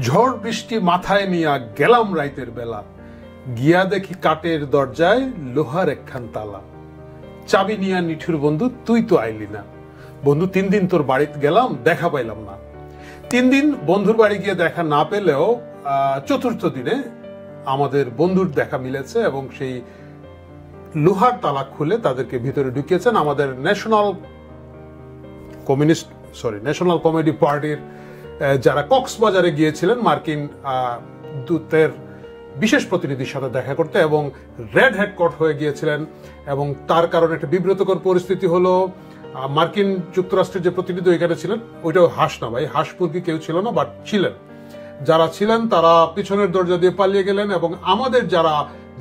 ঝড় বৃষ্টি মাথায় নিয়া গেলাম রাইতের বেলা, গিয়া দেখি কাঠের দরজায় লোহার একখান তালা। চাবি নিয়া নিঠুর বন্ধু তুই তো আইলি না, বন্ধু 3 দিন তোর বাড়িতে গেলাম দেখা পাইলাম না। 3 দিন বন্ধুর বাড়ি গিয়ে দেখা না পেলেও 4র্থ দিনে আমাদের বন্ধুর দেখা মিলেছে এবং সেই লোহার তালা খুলে তাদেরকে ভিতরে ঢুকিয়েছেন আমাদের ন্যাশনাল কমেডি পার্টির যারা কক্সবাজারে গিয়েছিলেন মার্কিন দূতের বিশেষ প্রতিনিধির সাথে দেখা করতে এবং রেড হেডকট হয়ে গিয়েছিলেন। এবং তার কারণে একটা বিব্রতকর পরিস্থিতি হলো, মার্কিন যুক্তরাষ্ট্রের যে প্রতিনিধি এখানে ছিলেন ওইটাও হাঁস না ভাই, হাঁস মুরগি কেউ ছিল না, বাট ছিলেন যারা ছিলেন তারা পিছনের দরজা দিয়ে পালিয়ে গেলেন এবং আমাদের যারা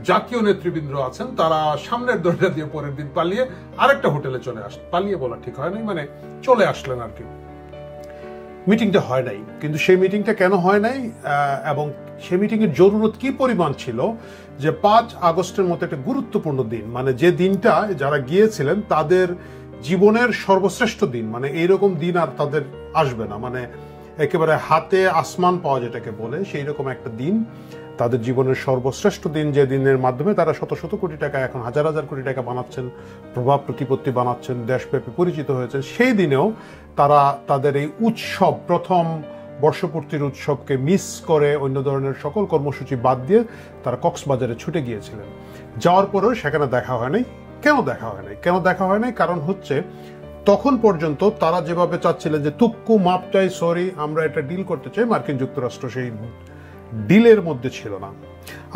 জাতীয় নেতৃবৃন্দ আছেন তারা সামনের দরজা দিয়ে পরের দিন পালিয়ে আরেকটা হোটেলে চলে আসলেন। পালিয়ে বলা ঠিক হয় নাই, মানে চলে আসলেন আর কি। মিটিংটা হয় নাই, কিন্তু সেই মিটিংটা কেন হয় নাই এবং সেই মিটিং এর জরুরত কি পরিমাণ ছিল যে 5 আগস্টের মতো একটা গুরুত্বপূর্ণ দিন, মানে যে দিনটা যারা গিয়েছিলেন তাদের জীবনের সর্বশ্রেষ্ঠ দিন, মানে এইরকম দিন আর তাদের আসবে না, মানে একেবারে হাতে আসমান পাওয়া যেটাকে বলে সেই রকম একটা দিন, তাদের জীবনের সর্বশ্রেষ্ঠ দিন, যে দিনের মাধ্যমে তারা শত শত কোটি টাকা, এখন হাজার হাজার কোটি টাকা বানাচ্ছেন, প্রভাব প্রতিপত্তি বানাচ্ছেন, দেশব্যাপী পরিচিত হয়েছেন। সেই দিনেও তারা তাদের এই উৎসব, প্রথম বর্ষপূর্তির উৎসবকে মিস করে অন্য ধরনের সকল কর্মসূচি বাদ দিয়ে তারা কক্সবাজারে ছুটে গিয়েছিলেন। যাওয়ার পরেও সেখানে দেখা হয় নাই। কেন দেখা হয় নাই? কারণ হচ্ছে তখন পর্যন্ত তারা যেভাবে চাচ্ছিলেন যে তুক্কু মাপ চাই, সরি আমরা এটা ডিল করতে চাই, মার্কিন যুক্তরাষ্ট্র সেই ডিলের মধ্যে ছিল না।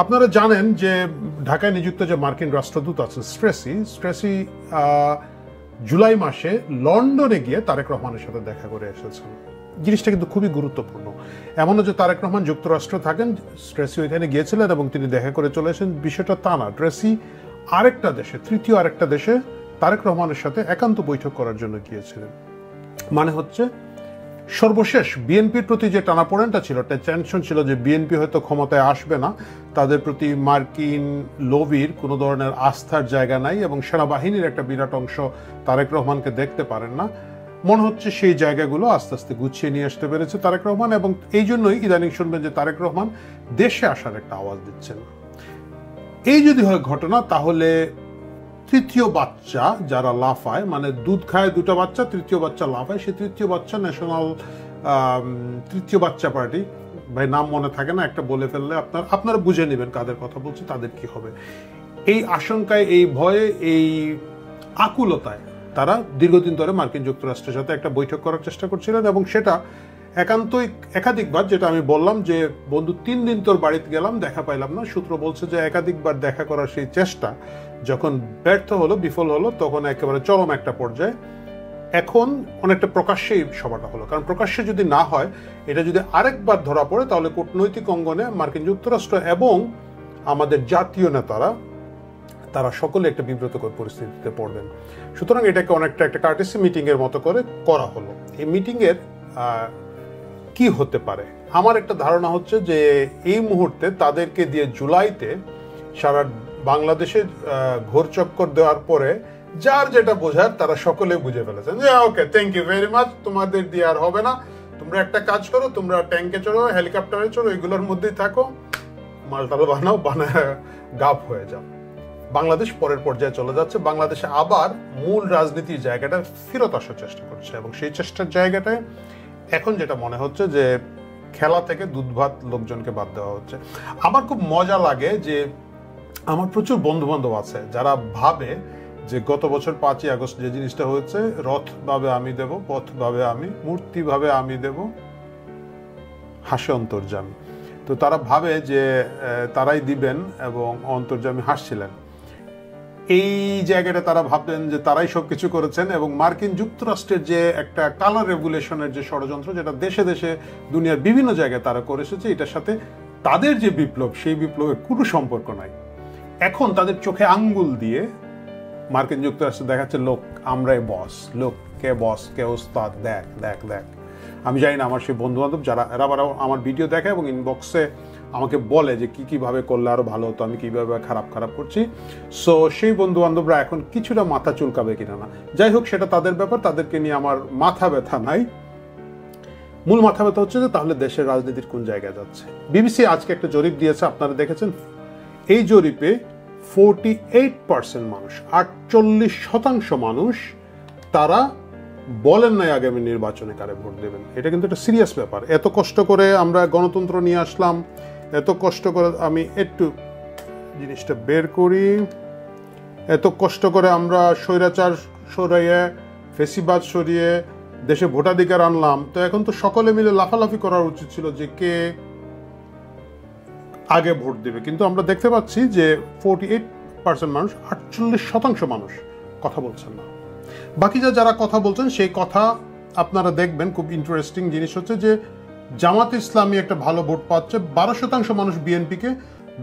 আপনারা জানেন যে ঢাকায় নিযুক্ত যে মার্কিন রাষ্ট্রদূত আছেন স্ট্রেসি জুলাই মাসে লন্ডনে গিয়ে তারেক রহমানের সাথে দেখা করে এসেছেন। জিনিসটা কিন্তু খুবই গুরুত্বপূর্ণ। এমনও যে তারেক রহমান যুক্তরাষ্ট্রে থাকেন, স্ট্রেসি ওইখানে গিয়েছিলেন এবং তিনি দেখা করে চলে এসেছেন, বিষয়টা তা না। ট্রেসি আরেকটা দেশে, তৃতীয় আরেকটা দেশে তারেক রহমানের সাথে একান্ত বৈঠক করার জন্য গিয়েছিলেন। মানে হচ্ছে সর্বশেষ বিএনপির প্রতি যে টানাপোড়েনটা ছিল, টেনশন ছিল যে বিএনপি হয়তো ক্ষমতায় আসবে না, তাদের প্রতি মার্কিন লবির কোনো ধরনের আস্থার জায়গা নাই এবং সেনাবাহিনীর একটা বিরাট অংশ তারেক রহমানকে দেখতে পারেন না। মনে হচ্ছে সেই জায়গাগুলো আস্তে আস্তে গুছিয়ে নিয়ে আসতে পেরেছে তারেক রহমান এবং এই জন্যই ইদানিং শুনবেন যে তারেক রহমান দেশে আসার একটা আওয়াজ দিচ্ছেন। এই যদি হয় ঘটনা, তাহলে তৃতীয় বাচ্চা যারা লাফায়, মানে দুধ খায় 2টা বাচ্চা, তৃতীয় বাচ্চা লাফায়, সেই তৃতীয় বাচ্চা ন্যাশনাল তৃতীয় বাচ্চা পার্টি, ভাই নাম মনে থাকে না, একটা বলে ফেললে আপনারা বুঝে নেবেন কাদের কথা বলছি, তাদের কি হবে। এই আশঙ্কায়, এই ভয়ে, এই আকুলতায় তারা দীর্ঘদিন ধরে মার্কিন যুক্তরাষ্ট্রের সাথে একটা বৈঠক করার চেষ্টা করছিলেন এবং সেটা একান্তই একাধিকবার, যেটা আমি বললাম যে বন্ধু 3 দিন তোর বাড়িতে গেলাম দেখা পাইলাম না, সূত্র বলছে যে একাধিকবার দেখা করার সেই চেষ্টা যখন ব্যর্থ হলো, বিফল হলো, তখন একেবারে চরম একটা পর্যায়ে এখন অনেকটা প্রকাশ্যেই সভাটা হলো। কারণ প্রকাশ্যে যদি না হয়, এটা যদি আরেকবার ধরা পড়ে, তাহলে কূটনৈতিক অঙ্গনে মার্কিন যুক্তরাষ্ট্র এবং আমাদের জাতীয় নেতারা তারা সকলে একটা বিব্রতকর পরিস্থিতিতে পড়বেন। সুতরাং এটাকে অনেকটা একটা কার্টেসি মিটিং এর মতো করে করা হলো। এই মিটিং এর কি হতে পারে, আমার একটা ধারণা হচ্ছে যে এই মুহূর্তে তাদেরকে দিয়ে জুলাইতে সারা বাংলাদেশে ঘোর চক্কর দেওয়ার পরে যার যেটা বোঝার তারা সকলে বুঝে ফেলেছেন যে ওকে, থ্যাংক ইউ ভেরি মাচ, তোমাদের দিয়ে আর হবে না, তোমরা একটা কাজ করো, তোমরা ট্যাঙ্কে চড়ো, হেলিকপ্টারে চড়ো, এগুলোর মধ্যেই থাকো, মালটাল বানাও, বানায় গাপ হয়ে যাও। বাংলাদেশ পরের পর্যায়ে চলে যাচ্ছে, বাংলাদেশে আবার মূল রাজনীতির জায়গাটা ফেরত আসার চেষ্টা করছে এবং সেই চেষ্টার জায়গাটায় এখন যেটা মনে হচ্ছে যে খেলা থেকে দুধ ভাত লোকজনকে বাদ দেওয়া হচ্ছে। আমার খুব মজা লাগে যে আমার প্রচুর বন্ধু বান্ধব আছে যারা ভাবে যে গত বছর 5ই আগস্ট যে জিনিসটা হয়েছে, রথ ভাবে আমি দেব, পথ ভাবে আমি, মূর্তি ভাবে আমি দেব, হাসে অন্তর্যামী। তো তারা ভাবে যে তারাই দিবেন এবং অন্তর্যামী হাসছিলেন। এই জায়গাটা তারা ভাবতেন যে তারাই সবকিছু করেছেন এবং মার্কিন যুক্তরাষ্ট্রের যে একটা কালার রেগুলেশনের যে ষড়যন্ত্র, যেটা দেশে দেশে দুনিয়ার বিভিন্ন জায়গায় তারা করে এসেছে, এটার সাথে তাদের যে বিপ্লব, সেই বিপ্লবের কোনো সম্পর্ক নাই। এখন তাদের চোখে আঙ্গুল দিয়ে মার্কিন যুক্তরাষ্ট্র দেখাচ্ছে, লোক আমরাই বস, লোক কে বস, কে ওস্তাদ, দেখ দেখ দেখ। আমি জানি না আমার সেই বন্ধু বান্ধব যারা এরা আমার ভিডিও দেখে এবং ইনবক্সে আমাকে বলে যে কিভাবে করলে আরো ভালো হতো, আমি কিভাবে খারাপ করছি। সো সেই বন্ধু বান্ধবরা এখন কিছুটা মাথা চুলকাবে কিনা না, যাই হোক সেটা তাদের ব্যাপার, তাদেরকে নিয়ে আমার মাথা ব্যথা নাই। মূল মাথা ব্যথা হচ্ছে যে তাহলে দেশের রাজনীতির কোন জায়গায় যাচ্ছে। বিবিসি আজকে একটা জরিপ দিয়েছে, আপনারা দেখেছেন। এই জরিপে 48% মানুষ, 48% মানুষ তারা বলেন নাই আগামী নির্বাচনে কারে ভোট দেবেন। এটা কিন্তু একটা সিরিয়াস ব্যাপার। এত কষ্ট করে আমরা গণতন্ত্র নিয়ে আসলাম, এত কষ্ট করে, আমি একটু জিনিসটা বের করি, এত কষ্ট করে আমরা স্বৈরাচার সরিয়ে, ফেসিবাদ সরিয়ে দেশে ভোটাধিকার আনলাম। তো এখন তো সকলে মিলে লাফালাফি করা উচিত ছিল যে কে আগে ভোট দেবে। কিন্তু আমরা দেখতে পাচ্ছি যে 48% মানুষ, 48% মানুষ কথা বলছেন না। বাকি যারা কথা বলছেন সেই কথা আপনারা দেখবেন। খুব ইন্টারেস্টিং জিনিস হচ্ছে যে জামাত ইসলামী একটা ভালো ভোট পাচ্ছে। 12% মানুষ বিএনপিকে,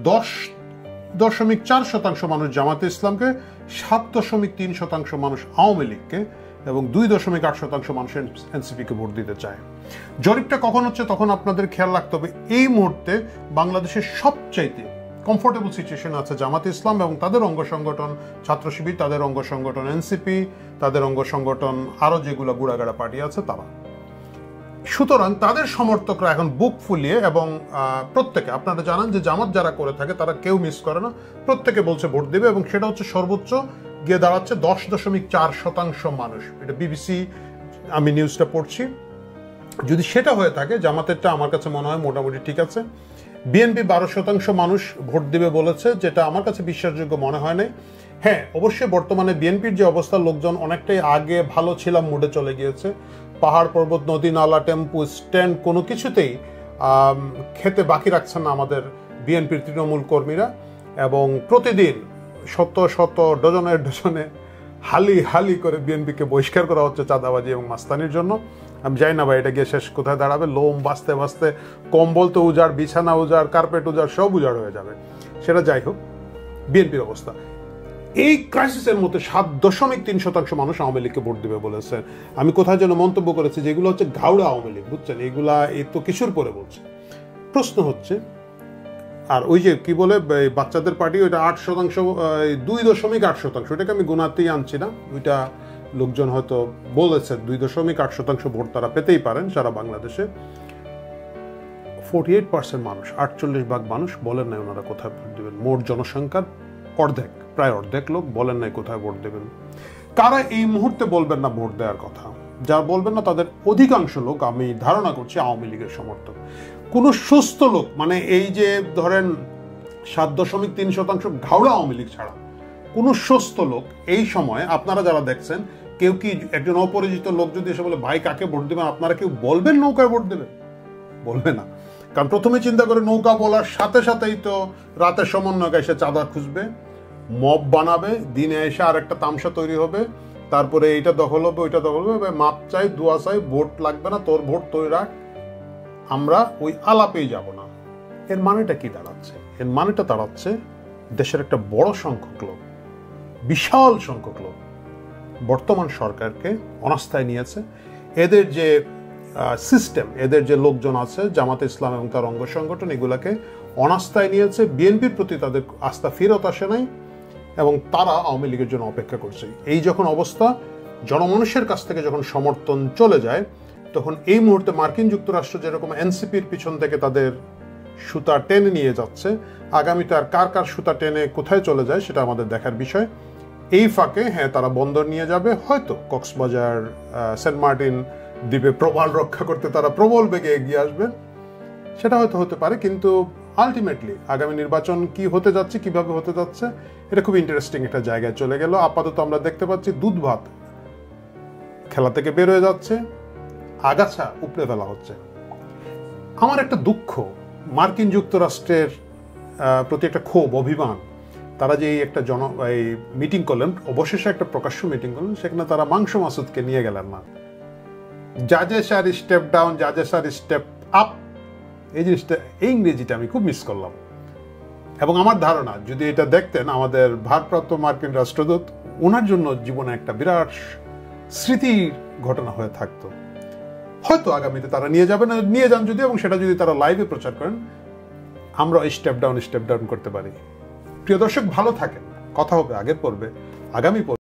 10.4% মানুষ জামাতে ইসলামকে, 7.3% মানুষ আওয়ামী লীগকে এবং 2.8% মানুষ এনসিপিকে ভোট দিতে চায়। জরিপটা কখন হচ্ছে তখন আপনাদের খেয়াল রাখতে হবে। এই মুহূর্তে বাংলাদেশের সবচাইতে কমফোর্টেবল সিচুয়েশন আছে জামাতে ইসলাম এবং তাদের অঙ্গ সংগঠন ছাত্র শিবির, তাদের অঙ্গ সংগঠন এনসিপি, তাদের অঙ্গ সংগঠন আরো যেগুলো গুড়াগাড়া পার্টি আছে তারা। সুতরাং তাদের সমর্থকরা এখন বুক ফুলিয়ে এবং প্রত্যেকে, আপনারা জানেন যে জামাত যারা করে থাকে তারা কেউ মিস করে না, প্রত্যেকে বলছে ভোট দেবে এবং সেটা হচ্ছে সর্বোচ্চ গিয়ে দাঁড়াচ্ছে 10.4% মানুষ। এটা বিবিসি, আমি নিউজটা পড়ছি। যদি সেটা হয়ে থাকে, জামাতেরটা আমার কাছে মনে হয় মোটামুটি ঠিক আছে। বিএনপি 12% মানুষ ভোট দিবে বলেছে, যেটা আমার কাছে বিশ্বাসযোগ্য মনে হয় নাই। হ্যাঁ, অবশ্যই বর্তমানে বিএনপির যে অবস্থা, লোকজন অনেকটাই আগে ভালো ছিলাম মুডে চলে গিয়েছে। পাহাড় পর্বত নদী নালা টেম্পু স্ট্যান্ড কোনো কিছুতেই খেতে বাকি রাখছেন না আমাদের বিএনপির তৃণমূল কর্মীরা, এবং প্রতিদিন শত শত ডজনে ডজনে হালি হালি করে বিএনপিকে বহিষ্কার করা হচ্ছে চাঁদাবাজি এবং মাস্তানির জন্য। আমি জানি না ভাই এটা গিয়ে শেষ কোথায় দাঁড়াবে। লোম বাঁচতে বাঁচতে কম্বল তো উজাড়, বিছানা উজাড়, কার্পেট উজাড়, সব উজাড় হয়ে যাবে। সেটা যাই হোক, বিএনপির অবস্থা এই ক্রাইসিসের মধ্যে 7.3% মানুষ আওয়ামী লীগকে ভোট দিবে বলেছে। আমি কোথায় যেন মন্তব্য করেছি যেগুলো হচ্ছে ঘাউড়া আওয়ামী লীগ, বুঝছেন, এইগুলা এই তো কিছুর পরে বলছে। প্রশ্ন হচ্ছে, আর ওই যে কি বলে বাচ্চাদের পার্টি, ওইটা 8%, 2.8%, ওইটাকে আমি গুণাতেই আনছি না, ওইটা লোকজন হয়তো বলেছে 2.8% ভোট তারা পেতেই পারেন সারা বাংলাদেশে। 48% মানুষ, 48% মানুষ বলেন নাই ওনারা কোথায় ভোট দেবেন। মোট জনসংখ্যার অর্ধেক, প্রায় অর্ধেক লোক বলেন নাই কোথায় ভোট দেবেন। কারা এই মুহূর্তে বলবেন না ভোট দেওয়ার কথা? যারা বলবেন না তাদের অধিকাংশ লোক আমি ধারণা করছি আওয়ামী লীগের সমর্থক। কোন সুস্থ লোক, মানে এই যে ধরেন 7.3% ঘাউড়া আওয়ামী লীগ ছাড়া কোন সুস্থ লোক এই সময়, আপনারা যারা দেখছেন, কেউ কি একজন অপরিচিত লোক যদি এসে বলে ভাই কাকে ভোট দেবেন, আপনারা কেউ বলবেন নৌকায় ভোট দেবেন? বলবে না। কারণ প্রথমে চিন্তা করে নৌকা বলার সাথে সাথেই তো রাতের সমন্বয়ক এসে চাঁদা খুঁজবে, মব বানাবে, দিনে এসে আর একটা তামসা তৈরি হবে, তারপরে এইটা দখল হবে, ওইটা দখল হবে, মাপ চাই, দোয়া চাই, ভোট লাগবে না, তোর ভোট তৈরি রাখ, আমরা ওই আলাপেই যাব না। এর মানেটা কি দাঁড়াচ্ছে? এর মানেটা দাঁড়াচ্ছে দেশের একটা বড় সংখ্যক লোক, বিশাল সংখ্যক লোক বর্তমান সরকারকে অনাস্থায় নিয়েছে। এদের যে সিস্টেম, এদের যে লোকজন আছে জামাতে ইসলাম এবং তার অঙ্গ সংগঠন, এগুলাকে অনাস্থায় নিয়েছে। বিএনপির প্রতি তাদের আস্থা ফেরত আসে নাই এবং তারা আওয়ামী লীগের জন্য অপেক্ষা করছে। এই যখন অবস্থা, জনমানুষের কাছ থেকে যখন সমর্থন চলে যায়, তখন এই মুহূর্তে মার্কিন যুক্তরাষ্ট্র যেরকম এনসিপির পিছন থেকে তাদের সুতা টেনে নিয়ে যাচ্ছে, আগামীতে আর কার কার সুতা টেনে কোথায় চলে যায় সেটা আমাদের দেখার বিষয়। এই ফাঁকে হ্যাঁ, তারা বন্দর নিয়ে যাবে, হয়তো কক্সবাজার, সেন্ট মার্টিন দ্বীপে প্রবাল রক্ষা করতে তারা প্রবল বেগে এগিয়ে আসবে, সেটা হয়তো হতে পারে। কিন্তু আলটিমেটলি আগামী নির্বাচন কি হতে যাচ্ছে, কিভাবে হতে যাচ্ছে, এটা খুব ইন্টারেস্টিং একটা জায়গায় চলে গেল। আপাতত আমরা দেখতে পাচ্ছি দুধ ভাত খেলা থেকে বের হয়ে যাচ্ছে, আগাছা উপড়ে ফেলা হচ্ছে। আমার একটা দুঃখ, মার্কিন যুক্তরাষ্ট্রের প্রতি একটা ক্ষোভ, অভিমান। তারা যে একটা এই মিটিং করলেন, অবশেষে একটা প্রকাশ্য মিটিং করলেন, সেখানে তারা মাংস মাসুদকে নিয়ে গেলেন না। জাজেস আর স্টেপ ডাউন, জাজেস আর স্টেপ আপ, এই জিনিসটা, এই ইংরেজিটা আমি খুব মিস করলাম। এবং আমার ধারণা যদি এটা দেখতেন আমাদের ভারপ্রাপ্ত মার্কিন রাষ্ট্রদূত, ওনার জন্য জীবনে একটা বিরাট স্মৃতির ঘটনা হয়ে থাকতো। হয়তো আগামীতে তারা নিয়ে যান যদি, এবং সেটা যদি তারা লাইভে প্রচার করেন, আমরা স্টেপ ডাউন করতে পারি। প্রিয় দর্শক, ভালো থাকেন। কথা হবে আগের পর্বে, আগামী পর্বে।